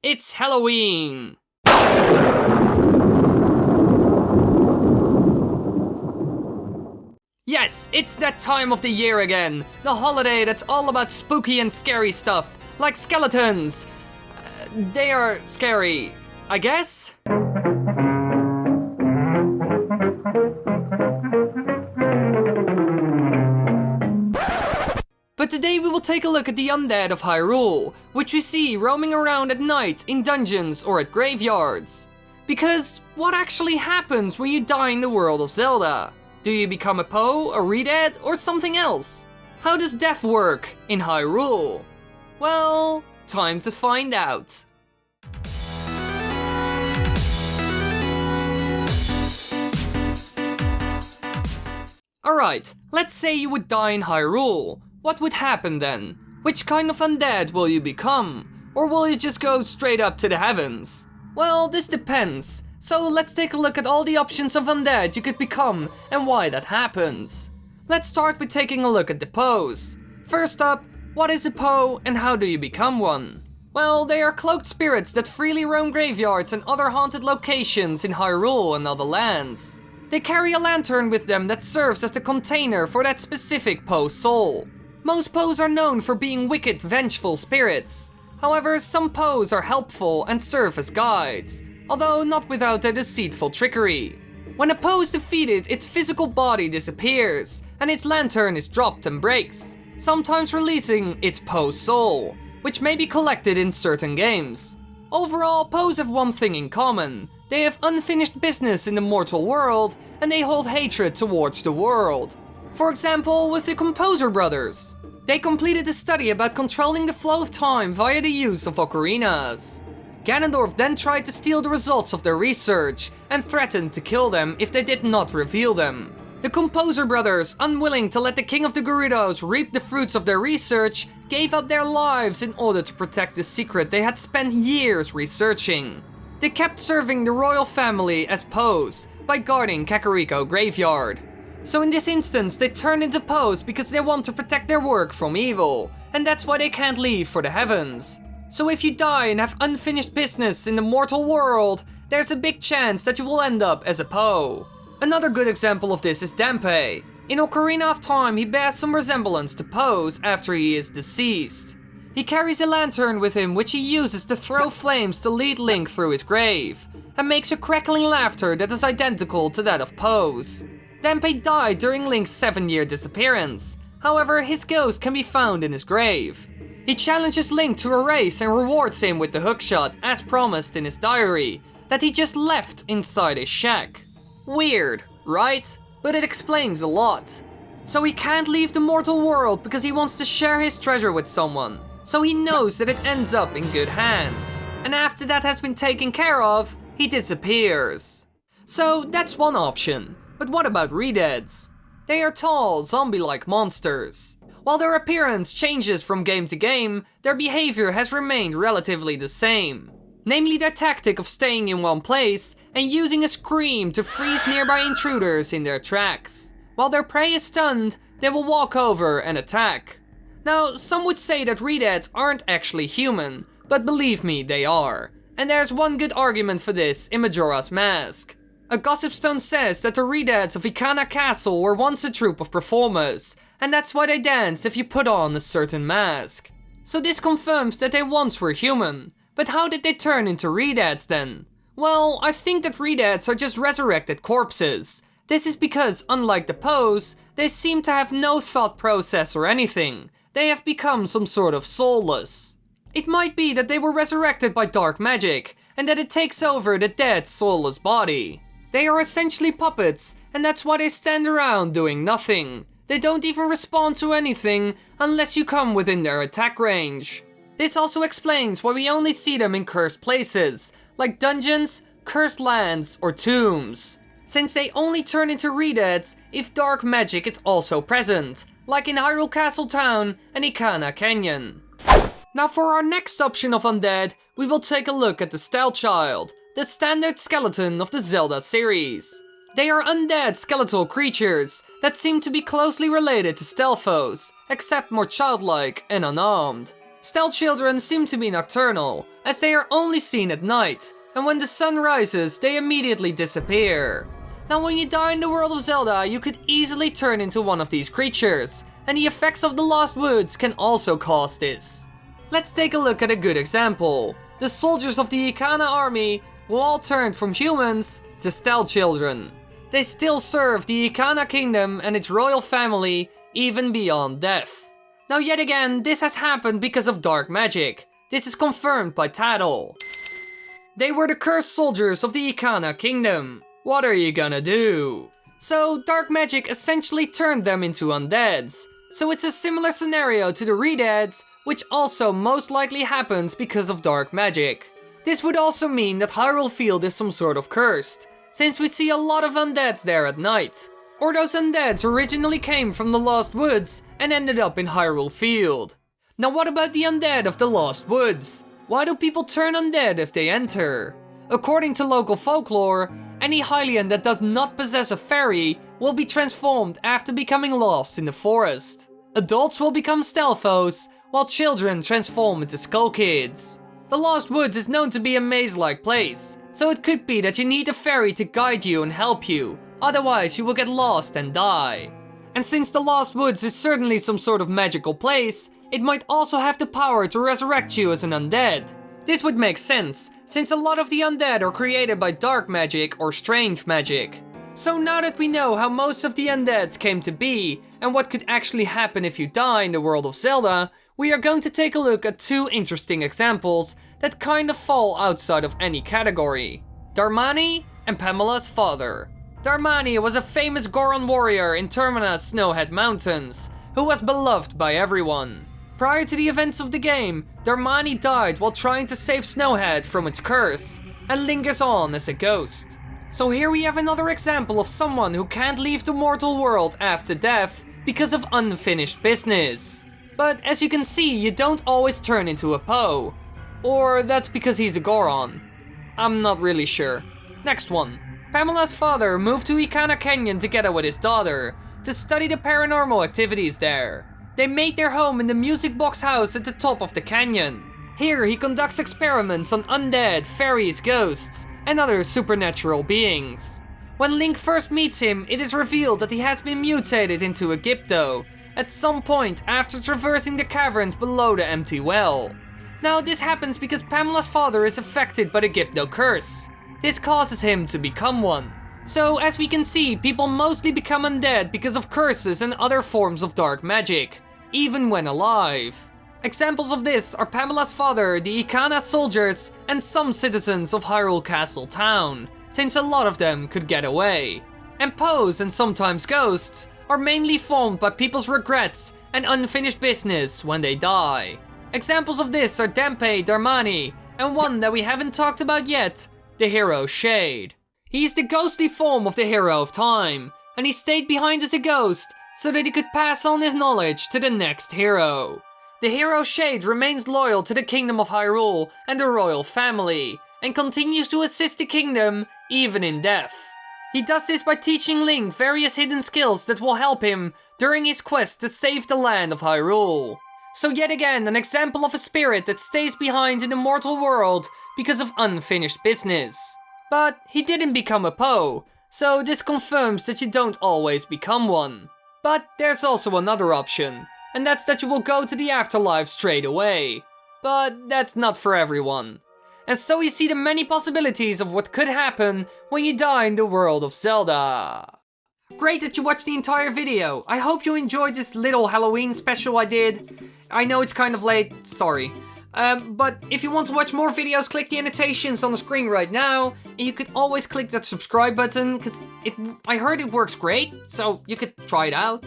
It's Halloween! Yes, it's that time of the year again. The holiday that's all about spooky and scary stuff, like skeletons. They are scary, I guess? But today we will take a look at the undead of Hyrule, which we see roaming around at night in dungeons or at graveyards. Because what actually happens when you die in the world of Zelda? Do you become a poe, a redead, or something else? How does death work in Hyrule? Well, time to find out. Alright, let's say you would die in Hyrule. What would happen then? Which kind of undead will you become? Or will you just go straight up to the heavens? Well, this depends. So let's take a look at all the options of undead you could become and why that happens. Let's start with taking a look at the poes. First up, what is a poe and how do you become one? Well, they are cloaked spirits that freely roam graveyards and other haunted locations in Hyrule and other lands. They carry a lantern with them that serves as the container for that specific poe soul. Most poes are known for being wicked, vengeful spirits. However, some poes are helpful and serve as guides, although not without their deceitful trickery. When a poe is defeated, its physical body disappears, and its lantern is dropped and breaks, sometimes releasing its poe soul, which may be collected in certain games. Overall, poes have one thing in common. They have unfinished business in the mortal world, and they hold hatred towards the world. For example, with the Composer brothers. They completed a study about controlling the flow of time via the use of ocarinas. Ganondorf then tried to steal the results of their research and threatened to kill them if they did not reveal them. The Composer brothers, unwilling to let the King of the Gerudos reap the fruits of their research, gave up their lives in order to protect the secret they had spent years researching. They kept serving the royal family as poes by guarding Kakariko Graveyard. So in this instance, they turned into poes because they want to protect their work from evil, and that's why they can't leave for the heavens. So if you die and have unfinished business in the mortal world, there's a big chance that you will end up as a poe. Another good example of this is Dampé. In Ocarina of Time, he bears some resemblance to poes after he is deceased. He carries a lantern with him which he uses to throw flames to lead Link through his grave, and makes a crackling laughter that is identical to that of poes. Dampé died during Link's 7-year disappearance. However, his ghost can be found in his grave. He challenges Link to a race and rewards him with the hookshot as promised in his diary, that he just left inside his shack. Weird, right? But it explains a lot. So he can't leave the mortal world because he wants to share his treasure with someone. So he knows that it ends up in good hands. And after that has been taken care of, he disappears. So that's one option. But what about redeads? They are tall, zombie-like monsters. While their appearance changes from game to game, their behavior has remained relatively the same. Namely their tactic of staying in one place and using a scream to freeze nearby intruders in their tracks. While their prey is stunned, they will walk over and attack. Now, some would say that redeads aren't actually human, but believe me, they are. And there's one good argument for this in Majora's Mask. A gossip stone says that the redeads of Ikana Castle were once a troupe of performers, and that's why they dance if you put on a certain mask. So this confirms that they once were human. But how did they turn into redeads then? Well, I think that redeads are just resurrected corpses. This is because, unlike the poes, they seem to have no thought process or anything. They have become some sort of soulless. It might be that they were resurrected by dark magic, and that it takes over the dead soulless body. They are essentially puppets, and that's why they stand around doing nothing. They don't even respond to anything unless you come within their attack range. This also explains why we only see them in cursed places, like dungeons, cursed lands, or tombs. Since they only turn into redeads if dark magic is also present, like in Hyrule Castle Town and Ikana Canyon. Now for our next option of undead, we will take a look at the Stalchild, the standard skeleton of the Zelda series. They are undead skeletal creatures that seem to be closely related to Stelphos, except more childlike and unarmed. Stalchilderen seem to be nocturnal, as they are only seen at night, and when the sun rises, they immediately disappear. Now when you die in the world of Zelda, you could easily turn into one of these creatures, and the effects of the Lost Woods can also cause this. Let's take a look at a good example. The soldiers of the Ikana army who all turned from humans to stalchildren. They still serve the Ikana kingdom and its royal family, even beyond death. Now yet again, this has happened because of dark magic. This is confirmed by Tattle. They were the cursed soldiers of the Ikana kingdom. What are you gonna do? So dark magic essentially turned them into undeads. So it's a similar scenario to the redeads, which also most likely happens because of dark magic. This would also mean that Hyrule Field is some sort of cursed, since we see a lot of undeads there at night. Or those undeads originally came from the Lost Woods and ended up in Hyrule Field. Now what about the undead of the Lost Woods? Why do people turn undead if they enter? According to local folklore, any Hylian that does not possess a fairy will be transformed after becoming lost in the forest. Adults will become Stalfos, while children transform into Skull Kids. The Lost Woods is known to be a maze-like place, so it could be that you need a fairy to guide you and help you. Otherwise, you will get lost and die. And since the Lost Woods is certainly some sort of magical place, it might also have the power to resurrect you as an undead. This would make sense, since a lot of the undead are created by dark magic or strange magic. So now that we know how most of the undeads came to be, and what could actually happen if you die in the world of Zelda, we are going to take a look at two interesting examples that kind of fall outside of any category. Darmani and Pamela's father. Darmani was a famous Goron warrior in Termina's Snowhead Mountains, who was beloved by everyone. Prior to the events of the game, Darmani died while trying to save Snowhead from its curse, and lingers on as a ghost. So here we have another example of someone who can't leave the mortal world after death because of unfinished business. But as you can see, you don't always turn into a Poe. Or that's because he's a Goron. I'm not really sure. Next one. Pamela's father moved to Ikana Canyon together with his daughter to study the paranormal activities there. They made their home in the music box house at the top of the canyon. Here he conducts experiments on undead, fairies, ghosts, and other supernatural beings. When Link first meets him, it is revealed that he has been mutated into a Gypto at some point after traversing the caverns below the empty well. Now this happens because Pamela's father is affected by the Gypto curse. This causes him to become one. So as we can see, people mostly become undead because of curses and other forms of dark magic, even when alive. Examples of this are Pamela's father, the Ikana soldiers, and some citizens of Hyrule Castle Town, since a lot of them could get away. And poes and sometimes ghosts are mainly formed by people's regrets and unfinished business when they die. Examples of this are Dempe, Darmani, and one that we haven't talked about yet, the hero Shade. He's the ghostly form of the hero of time, and he stayed behind as a ghost so that he could pass on his knowledge to the next hero. The hero Shade remains loyal to the Kingdom of Hyrule and the royal family, and continues to assist the kingdom even in death. He does this by teaching Link various hidden skills that will help him during his quest to save the land of Hyrule. So yet again, an example of a spirit that stays behind in the mortal world because of unfinished business. But he didn't become a Poe, so this confirms that you don't always become one. But there's also another option, and that's that you will go to the afterlife straight away. But that's not for everyone. And so you see the many possibilities of what could happen when you die in the world of Zelda. Great that you watched the entire video. I hope you enjoyed this little Halloween special I did. I know it's kind of late, sorry. But if you want to watch more videos, click the annotations on the screen right now. And you could always click that subscribe button, because I heard it works great, so you could try it out.